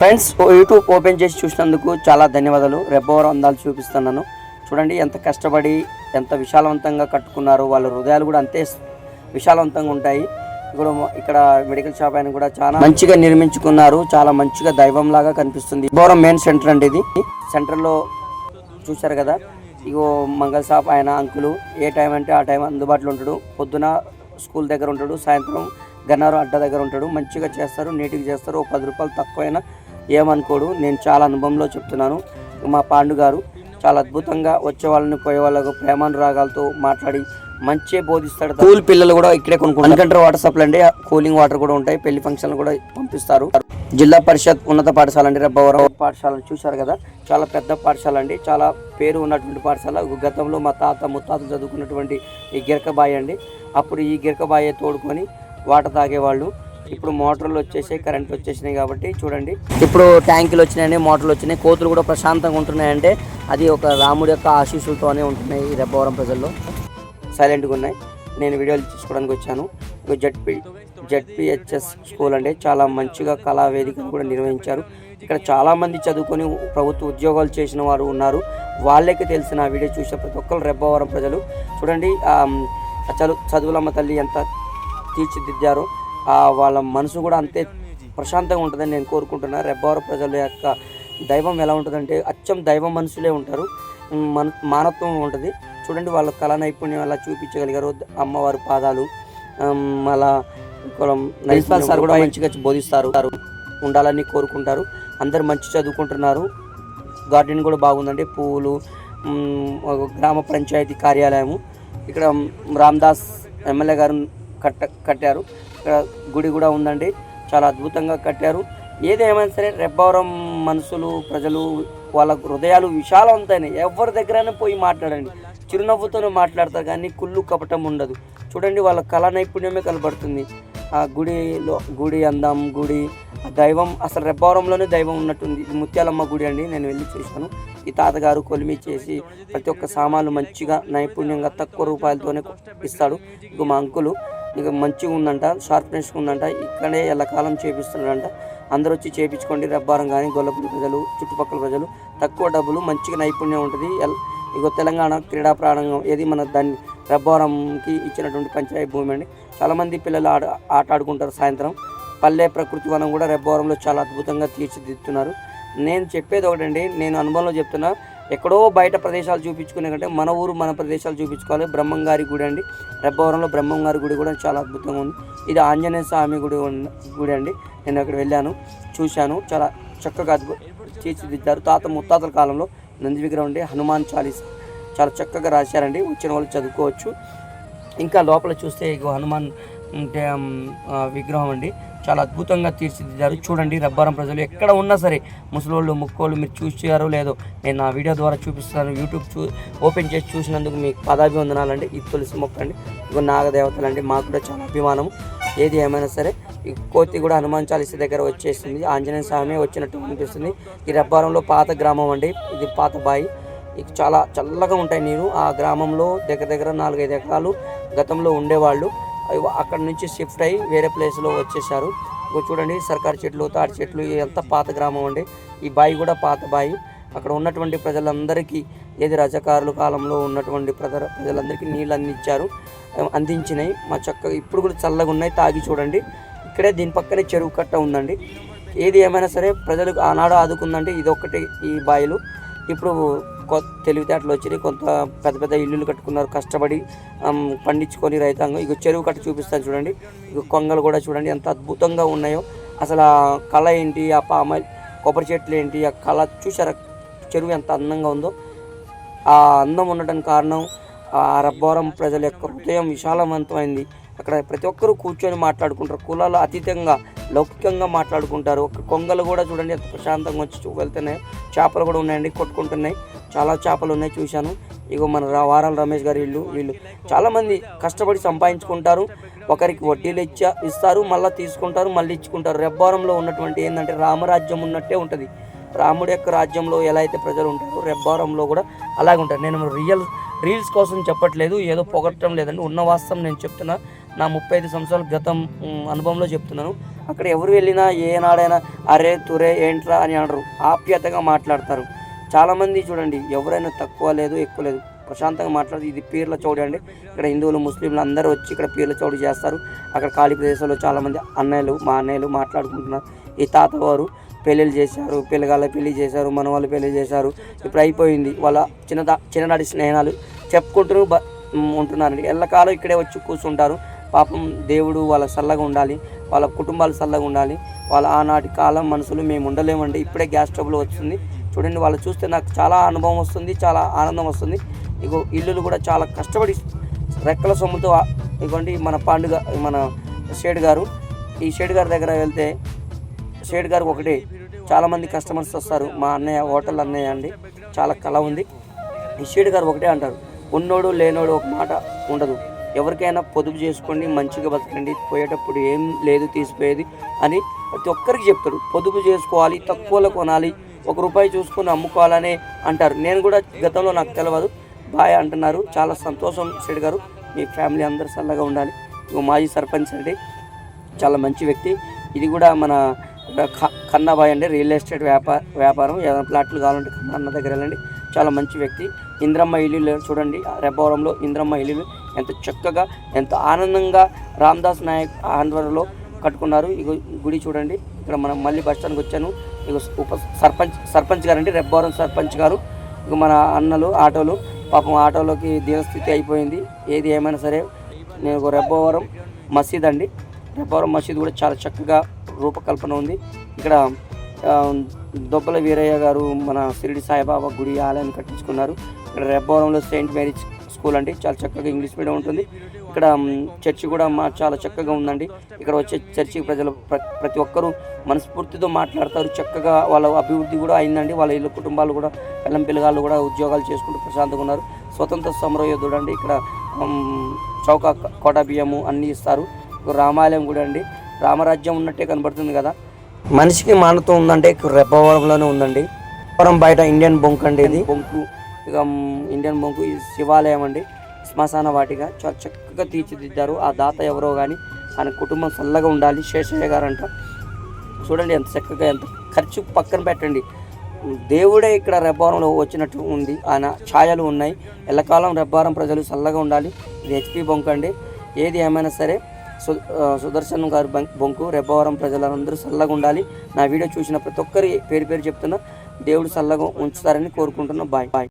Friends, YouTube open చేసి చూసినందుకు చాలా ధన్యవాదాలు. రెబ్బవరం అందాలు చూపిస్తున్నాను చూడండి. ఎంత కష్టపడి ఎంత విశాలవంతంగా కట్టుకున్నారు. వాళ్ళ హృదయాలు కూడా అంతే విశాలవంతంగా ఉంటాయి. ఇక్కడ మెడికల్ షాప్ అయినా కూడా చాలా మంచిగా నిర్మించుకున్నారు. చాలా మంచిగా దైవం లాగా కనిపిస్తుంది. రెబ్బవరం మెయిన్ సెంటర్ అండి ఇది. సెంటర్లో చూశారు కదా, ఇగో మంగళ షాప్ ఆయన అంకులు ఏ టైం అంటే ఆ టైం అందుబాటులో ఉంటాడు. పొద్దున స్కూల్ దగ్గర ఉంటాడు, సాయంత్రం గన్నారు అడ్డ దగ్గర ఉంటాడు. మంచిగా చేస్తారు, నీట్గా చేస్తారు. ఒక 10 రూపాయలు తక్కువైనా ఏమనుకోడు. నేను చాలా అనుభవంలో చెప్తున్నాను. మా పాండు గారు చాలా అద్భుతంగా వచ్చే వాళ్ళని పోయే వాళ్ళకు ప్రేమానురాగాలతో మాట్లాడి మంచిగా బోధిస్తాడు. స్కూల్ పిల్లలు కూడా ఇక్కడే కొనుక్కుంటారు. ఎందుకంటే వాటర్ సప్లై అంటే కూలింగ్ వాటర్ కూడా ఉంటాయి. పెళ్లి ఫంక్షన్లు కూడా పంపిస్తారు. జిల్లా పరిషత్ ఉన్నత పాఠశాల అండి రెబ్బవరం పాఠశాలను చూశారు కదా, చాలా పెద్ద పాఠశాల అండి. చాలా పేరు ఉన్నటువంటి పాఠశాల. గతంలో మా తాత ముత్తాతలు చదువుకున్నటువంటి ఈ గిరకబాయి అండి. అప్పుడు ఈ గిరకబాయే తోడుకొని వాటర్ తాగేవాళ్ళు. ఇప్పుడు మోటార్లు వచ్చేసాయి, కరెంట్ వచ్చేసినాయి కాబట్టి చూడండి. ఇప్పుడు ట్యాంకులు వచ్చినాయని, మోటార్లు వచ్చినాయి. కోతులు కూడా ప్రశాంతంగా ఉంటున్నాయంటే అది ఒక రాముడి యొక్క ఆశీస్సులతోనే ఉంటున్నాయి. ఈ రెబ్బవరం ప్రజల్లో సైలెంట్గా ఉన్నాయి. నేను వీడియోలు తీసుకోవడానికి వచ్చాను. జెడ్పిహెచ్ఎస్ స్కూల్ అంటే చాలా మంచిగా కళావేదికను కూడా నిర్వహించారు. ఇక్కడ చాలామంది చదువుకొని ప్రభుత్వ ఉద్యోగాలు చేసిన వారు ఉన్నారు. వాళ్ళకి తెలిసిన వీడియో చూసే ప్రతి ఒక్కరు రెబ్బవరం ప్రజలు చూడండి. చదువులమ్మ తల్లి ఎంత తీర్చిదిద్దారో వాళ్ళ మనసు కూడా అంతే ప్రశాంతంగా ఉంటుందని నేను కోరుకుంటున్నాను. రెబ్బవరం ప్రజల యొక్క దైవం ఎలా ఉంటుందంటే అచ్చం దైవం మనుషులే ఉంటారు. మానవత్వం ఉంటుంది చూడండి. వాళ్ళ కళా నైపుణ్యం ఎలా చూపించగలిగారు. అమ్మవారి పాదాలు, మళ్ళా ప్రిన్సిపాల్ సార్ కూడా మంచిగా బోధిస్తారు, ఉండాలని కోరుకుంటారు. అందరు మంచి చదువుకుంటున్నారు. గార్డెన్ కూడా బాగుందండి. పువ్వులు, గ్రామ పంచాయతీ కార్యాలయము, ఇక్కడ రామ్దాస్ ఎమ్మెల్యే గారు కట్టారు. ఇక్కడ గుడి కూడా ఉందండి. చాలా అద్భుతంగా కట్టారు. ఏదేమైనా సరే రెబ్బవరం మనుషులు ప్రజలు వాళ్ళ హృదయాలు విశాలవంతమైనవి. ఎవరి దగ్గరైనా పోయి మాట్లాడండి, చిరునవ్వుతోనే మాట్లాడతారు కానీ కుళ్ళు కపటం ఉండదు. చూడండి, వాళ్ళ కళా నైపుణ్యమే కనబడుతుంది. ఆ గుడి అందం, గుడి దైవం, అసలు రెబ్బవరంలోనే దైవం ఉన్నట్టుంది. ఇది ముత్యాలమ్మ గుడి అండి. నేను వెళ్ళి చూశాను. ఈ తాతగారు కొలిమి చేసి ప్రతి ఒక్క సామాన్లు మంచిగా నైపుణ్యంగా తక్కువ రూపాయలతోనే ఇస్తాడు. ఇక మా అంకులు ఇక మంచిగా ఉందంట, షార్ప్నెస్గా ఉందంట. ఇక్కడే ఎల్లకాలం చేపిస్తున్నాడంట. అందరూ వచ్చి చేయించుకోండి. రెబ్బవరం కానీ గొల్లపూడి ప్రజలు, చుట్టుపక్కల ప్రజలు తక్కువ డబ్బులు, మంచిగా నైపుణ్యం ఉంటుంది. ఇగో తెలంగాణ క్రీడా ప్రాంగణం ఏది మన దాన్ని రెబ్బవరంకి ఇచ్చినటువంటి పంచాయతీ భూమి అండి. చాలామంది పిల్లలు ఆట ఆడుకుంటారు. సాయంత్రం పల్లె ప్రకృతి వనం కూడా రెబ్బవరంలో చాలా అద్భుతంగా తీర్చిదిద్దుతున్నారు. నేను చెప్పేది ఒకటండి, నేను అనుభవంలో చెప్తున్నా. ఎక్కడో బయట ప్రదేశాలు చూపించుకునే కంటే మన ఊరు మన ప్రదేశాలు చూపించుకోవాలి. బ్రహ్మంగారి గుడి అండి. రెబ్బవరంలో బ్రహ్మంగారి గుడి కూడా చాలా అద్భుతంగా ఉంది. ఇది ఆంజనేయ స్వామి గుడి అండి. నేను అక్కడ వెళ్ళాను, చూశాను. చాలా చక్కగా తీర్చిదిద్దారు. తాత ముత్తాతల కాలంలో నంది విగ్రహం ఉండి హనుమాన్ చాలీసా చాలా చక్కగా రాశారండి. వచ్చిన వాళ్ళు చదువుకోవచ్చు. ఇంకా లోపల చూస్తే హనుమాన్ అంటే విగ్రహం అండి. చాలా అద్భుతంగా తీర్చిదిద్దారు. చూడండి, రెబ్బవరం ప్రజలు ఎక్కడ ఉన్నా సరే, ముసలోళ్ళు ముక్కోళ్ళు మీరు చూసారో లేదో నేను నా వీడియో ద్వారా చూపిస్తాను. యూట్యూబ్ ఓపెన్ చేసి చూసినందుకు మీకు పదాభివందనాలండి. ఇది తులసి మొక్క అండి. ఇగో నాగదేవతలండి. మాకు కూడా చాలా అభిమానం. ఏది ఏమైనా సరే ఈ కోతి కూడా హనుమాన్ చాలీసా దగ్గర వచ్చేసింది. ఆంజనేయ స్వామి వచ్చినట్టు అనిపిస్తుంది. ఈ రెబ్బవరంలో పాత గ్రామం అండి. ఇది పాత బాయి. ఇది చాలా చల్లగా ఉంటాయి నీరు. ఆ గ్రామంలో దగ్గర 4-5 ఎకరాలు గతంలో ఉండేవాళ్ళు. అక్కడ నుంచి షిఫ్ట్ అయ్యి వేరే ప్లేస్లో వచ్చేసారు. చూడండి, సర్కారు చెట్లు, తాటి చెట్లు, ఎంత పాత గ్రామం అండి. ఈ బాయి కూడా పాత బాయి. అక్కడ ఉన్నటువంటి ప్రజలందరికీ ఏది రజాకారుల కాలంలో ఉన్నటువంటి ప్రజలందరికీ నీళ్ళు అందించినాయి. మా చక్కగా ఇప్పుడు కూడా చల్లగా ఉన్నాయి. తాగి చూడండి. ఇక్కడే దీని పక్కనే చెరువు కట్ట ఉందండి. ఏది ఏమైనా సరే ప్రజలకు ఆనాడు ఆదుకుందంటే ఇదొక్కటి. ఈ బాయిలు ఇప్పుడు తెలివితేటలు వచ్చినాయి. కొంత పెద్ద పెద్ద ఇల్లులు కట్టుకున్నారు కష్టపడి పండించుకొని రైతాంగం. ఇక చెరువు కట్ట చూపిస్తాను చూడండి. ఇక కొంగలు కూడా చూడండి ఎంత అద్భుతంగా ఉన్నాయో. అసలు ఆ కళ ఏంటి, ఆ కొబ్బరి చెట్లు ఏంటి, ఆ కళ చూసారా, చెరువు ఎంత అందంగా ఉందో. ఆ అందం ఉండడానికి కారణం ఆ రెబ్బవరం ప్రజల యొక్క హృదయం విశాలవంతమైంది. అక్కడ ప్రతి ఒక్కరూ కూర్చొని మాట్లాడుకుంటారు. కులాలు అతీతంగా లౌకికంగా మాట్లాడుకుంటారు. ఒక కొంగలు కూడా చూడండి ఎంత ప్రశాంతంగా వచ్చి వెళ్తున్నాయి. చేపలు కూడా ఉన్నాయండి, కొట్టుకుంటున్నాయి. చాలా చేపలు ఉన్నాయి, చూశాను. ఇగో మన వారాల రమేష్ గారి వీళ్ళు చాలామంది కష్టపడి సంపాదించుకుంటారు. ఒకరికి వడ్డీలు ఇస్తారు, మళ్ళీ తీసుకుంటారు, మళ్ళీ ఇచ్చుకుంటారు. రెబ్బవరంలో ఉన్నటువంటి ఏంటంటే రామరాజ్యం ఉన్నట్టే ఉంటుంది. రాముడి యొక్క రాజ్యంలో ఎలా అయితే ప్రజలు ఉంటారో రెబ్బవరంలో కూడా అలాగే ఉంటారు. నేను రీల్స్ కోసం చెప్పట్లేదు, ఏదో పొగట్టడం లేదండి. ఉన్న వాస్తవం నేను చెప్తున్నా. నా 35 సంవత్సరాల గతం అనుభవంలో చెప్తున్నాను. అక్కడ ఎవరు వెళ్ళినా ఏనాడైనా అరే తురే ఏంట్రా అని అనరు, ఆప్యాయతగా మాట్లాడతారు. చాలామంది చూడండి ఎవరైనా తక్కువ లేదు ఎక్కువ లేదు ప్రశాంతంగా మాట్లాడు. ఇది పీర్ల చౌడి అండి. ఇక్కడ హిందువులు ముస్లింలు అందరూ వచ్చి ఇక్కడ పీర్ల చౌడి చేస్తారు. అక్కడ ఖాళీ ప్రదేశంలో చాలామంది మా అన్నయ్యలు మాట్లాడుకుంటున్నారు. ఈ తాత వారు పెళ్ళిళ్ళు చేశారు, పిల్లగాళ్ళ పెళ్లి చేశారు, మనవాళ్ళు పెళ్లి చేశారు. ఇప్పుడు అయిపోయింది. వాళ్ళ చిన్ననాటి స్నేహాలు చెప్పుకుంటూ ఉంటున్నారండి. ఎల్లకాలం ఇక్కడే వచ్చి కూర్చుంటారు. పాపం దేవుడు వాళ్ళ చల్లగా ఉండాలి, వాళ్ళ కుటుంబాలు చల్లగా ఉండాలి. వాళ్ళ ఆనాటి కాలం మనుషులు మేము ఉండలేమండి. ఇప్పుడే గ్యాస్ ట్రబుల్ వస్తుంది చూడండి. వాళ్ళు చూస్తే నాకు చాలా అనుభవం వస్తుంది, చాలా ఆనందం వస్తుంది. ఇగో ఇల్లులు కూడా చాలా కష్టపడి రెక్కల సొమ్ముతో ఇవ్వండి. మన పండుగ మన షేడ్ గారు, ఈ షేడ్ గారి దగ్గర వెళ్తే షేడ్ గారు ఒకటే చాలామంది కస్టమర్స్ వస్తారు. మా అన్నయ్య హోటల్ అన్నయ్య అండి, చాలా కళ ఉంది. ఈ షేడ్ గారు ఒకటే అంటారు, ఉన్నోడు లేనోడు ఒక మాట ఉండదు. ఎవరికైనా పొదుపు చేసుకోండి, మంచిగా బతకండి, పోయేటప్పుడు ఏం లేదు తీసిపోయేది అని ప్రతి ఒక్కరికి చెప్తాడు. పొదుపు చేసుకోవాలి, తక్కువలో కొనాలి, ₹1 చూసుకొని అమ్ముకోవాలనే అంటారు. నేను కూడా గతంలో నాకు తెలియదు బాయ్ అంటున్నారు. చాలా సంతోషం షేడ్ గారు, మీ ఫ్యామిలీ అందరూ చల్లగా ఉండాలి. మాజీ సర్పంచ్ అండి, చాలా మంచి వ్యక్తి. ఇది కూడా మన కన్నాబాయ్ అండి, రియల్ ఎస్టేట్ వ్యాపారం. ఏదైనా ప్లాట్లు కావాలంటే కన్న దగ్గర వెళ్ళండి, చాలా మంచి వ్యక్తి. ఇంద్రమ్మ ఇల్లు చూడండి, రెబ్బవరంలో ఇంద్రమ్మ ఇల్లు ఎంత చక్కగా ఎంత ఆనందంగా రామదాస్ నాయక్ ఆంధ్రలో కట్టుకున్నారు. ఇక గుడి చూడండి. ఇక్కడ మనం మళ్ళీ బస్ స్టాండ్కి వచ్చాను. ఇక సర్పంచ్ గారండి, రెబ్బవరం సర్పంచ్ గారు. ఇక మన అన్నలు ఆటోలు, పాపం ఆటోలోకి దీనస్థితి అయిపోయింది. ఏది ఏమైనా సరే నేను రెబ్బవరం మసీద్ అండి, రెబ్బవరం మసీద్ కూడా చాలా చక్కగా రూపకల్పన ఉంది. ఇక్కడ దొబ్బల వీరయ్య గారు మన షిరిడి సాయిబాబా గుడి ఆలయాన్ని కట్టించుకున్నారు. ఇక్కడ రెబ్బవరంలో సెయింట్ మేరీస్ స్కూల్ అండి, చాలా చక్కగా ఇంగ్లీష్ మీడియం ఉంటుంది. ఇక్కడ చర్చి కూడా చాలా చక్కగా ఉందండి. ఇక్కడ వచ్చే చర్చికి ప్రజలు ప్రతి ఒక్కరూ మనస్ఫూర్తితో మాట్లాడతారు. చక్కగా వాళ్ళ అభివృద్ధి కూడా అయిందండి. వాళ్ళ ఇల్లు కుటుంబాలు కూడా పిల్లగాళ్ళు కూడా ఉద్యోగాలు చేసుకుంటూ ప్రశాంతంగా ఉన్నారు. స్వతంత్ర సమరయోధుడు అండి. ఇక్కడ చౌక కోట బియ్యము అన్నీ ఇస్తారు. రామాలయం కూడా అండి, రామరాజ్యం ఉన్నట్టే కనబడుతుంది కదా. మనిషికి మానవత్వం ఉందంటే రెబ్బవరంలోనే ఉందండి. రెబ్బవరం బయట ఇండియన్ బొంకు అండి, ఇది బొంకు. ఇక ఇండియన్ బొంకు ఇది శివాలయం అండి, శ్మశాన వాటిగా చాలా చక్కగా తీర్చిదిద్దారు. ఆ దాత ఎవరో కానీ ఆయన కుటుంబం చల్లగా ఉండాలి. శేషయ్య గారు అంట చూడండి ఎంత చక్కగా, ఎంత ఖర్చు పక్కన పెట్టండి, దేవుడే ఇక్కడ రెబ్బవరంలో వచ్చినట్టు ఉంది. ఆయన ఛాయలు ఉన్నాయి. ఎల్లకాలం రెబ్బవరం ప్రజలు చల్లగా ఉండాలి. ఇది హెచ్పి బొంకు అండి. ఏది ఏమైనా సరే సుదర్శన్ గారు బొంకు, రెబ్బవరం ప్రజలందరూ చల్లగా ఉండాలి. నా వీడియో చూసిన ప్రతి ఒక్కరి పేరు చెప్తున్నా, దేవుడు చల్లగా ఉంచుతారని కోరుకుంటున్నా. బాయ్.